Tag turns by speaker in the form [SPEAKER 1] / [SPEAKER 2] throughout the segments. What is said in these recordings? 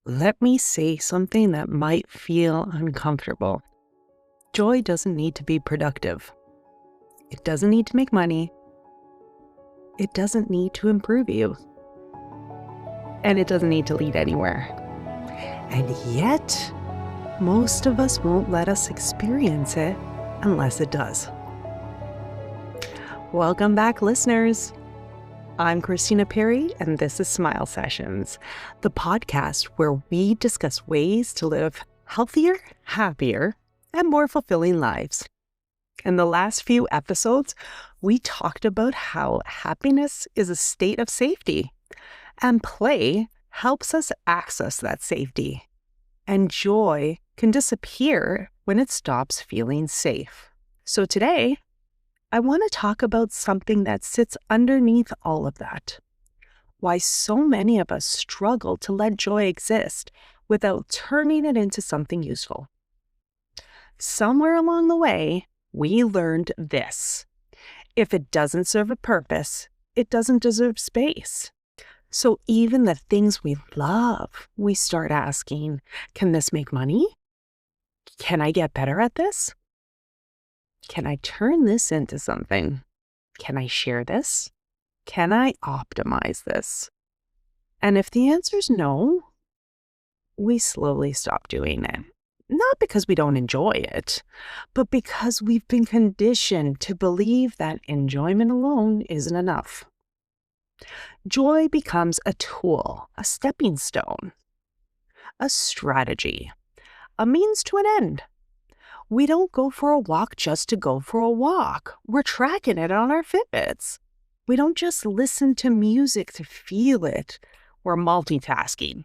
[SPEAKER 1] Let me say something that might feel uncomfortable. Joy doesn't need to be productive. It doesn't need to make money. It doesn't need to improve you. And it doesn't need to lead anywhere. And yet, most of us won't let us experience it unless it does. Welcome back, listeners. I'm Christina Perry, and this is Smile Sessions, the podcast where we discuss ways to live healthier, happier, and more fulfilling lives. In the last few episodes, we talked about how happiness is a state of safety, and play helps us access that safety, and joy can disappear when it stops feeling safe. So today, I want to talk about something that sits underneath all of that. Why so many of us struggle to let joy exist without turning it into something useful. Somewhere along the way, we learned this. If it doesn't serve a purpose, it doesn't deserve space. So even the things we love, we start asking, can this make money? Can I get better at this? Can I turn this into something? Can I share this? Can I optimize this? And if the answer is no, we slowly stop doing it. Not because we don't enjoy it, but because we've been conditioned to believe that enjoyment alone isn't enough. Joy becomes a tool, a stepping stone, a strategy, a means to an end. We don't go for a walk just to go for a walk. We're tracking it on our Fitbits. We don't just listen to music to feel it. We're multitasking.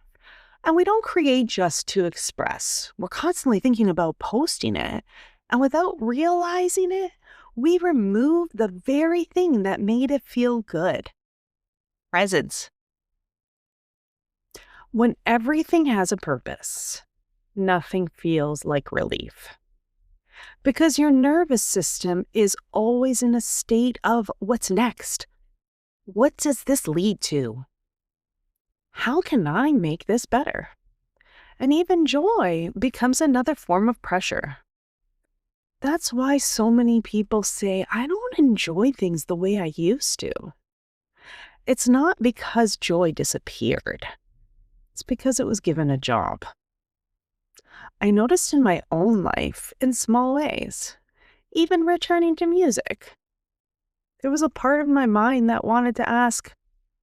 [SPEAKER 1] And we don't create just to express. We're constantly thinking about posting it. And without realizing it, we remove the very thing that made it feel good. Presence. When everything has a purpose, nothing feels like relief. Because your nervous system is always in a state of what's next? What does this lead to? How can I make this better? And even joy becomes another form of pressure. That's why so many people say, I don't enjoy things the way I used to. It's not because joy disappeared. It's because it was given a job. I noticed in my own life, in small ways, even returning to music. There was a part of my mind that wanted to ask,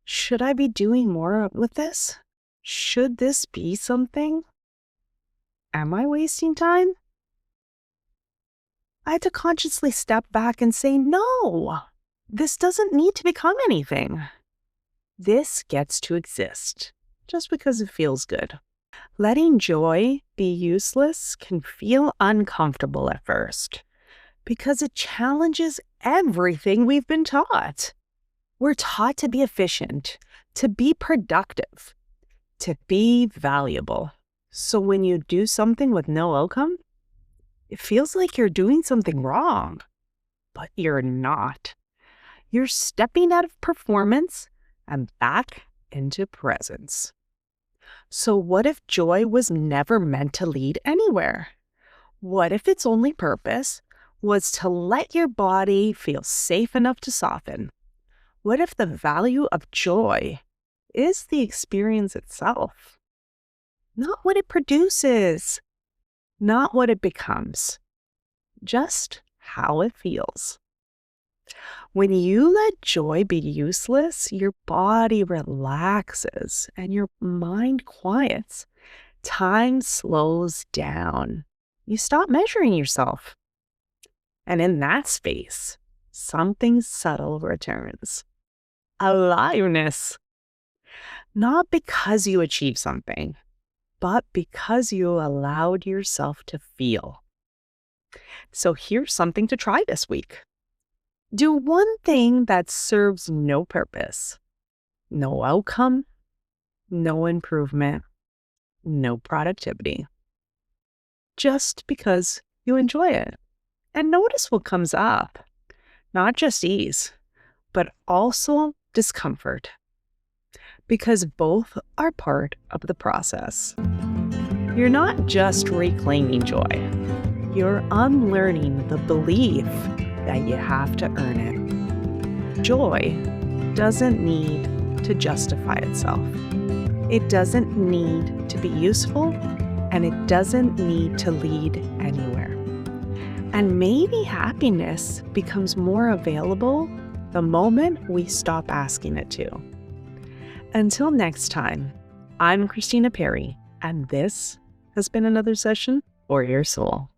[SPEAKER 1] should I be doing more with this? Should this be something? Am I wasting time? I had to consciously step back and say, no, this doesn't need to become anything. This gets to exist just because it feels good. Letting joy be useless can feel uncomfortable at first because it challenges everything we've been taught. We're taught to be efficient, to be productive, to be valuable. So when you do something with no outcome, it feels like you're doing something wrong, but you're not. You're stepping out of performance and back into presence. So what if joy was never meant to lead anywhere? What if its only purpose was to let your body feel safe enough to soften? What if the value of joy is the experience itself? Not what it produces, not what it becomes, just how it feels. When you let joy be useless, your body relaxes and your mind quiets. Time slows down. You stop measuring yourself. And in that space, something subtle returns. Aliveness. Not because you achieved something, but because you allowed yourself to feel. So here's something to try this week. Do one thing that serves no purpose, no outcome, no improvement, no productivity. Just because you enjoy it. And notice what comes up. Not just ease, but also discomfort. Because both are part of the process. You're not just reclaiming joy. You're unlearning the belief that you have to earn it. Joy doesn't need to justify itself. It doesn't need to be useful, and it doesn't need to lead anywhere. And maybe happiness becomes more available the moment we stop asking it to. Until next time, I'm Christina Perry, and this has been another session for your soul.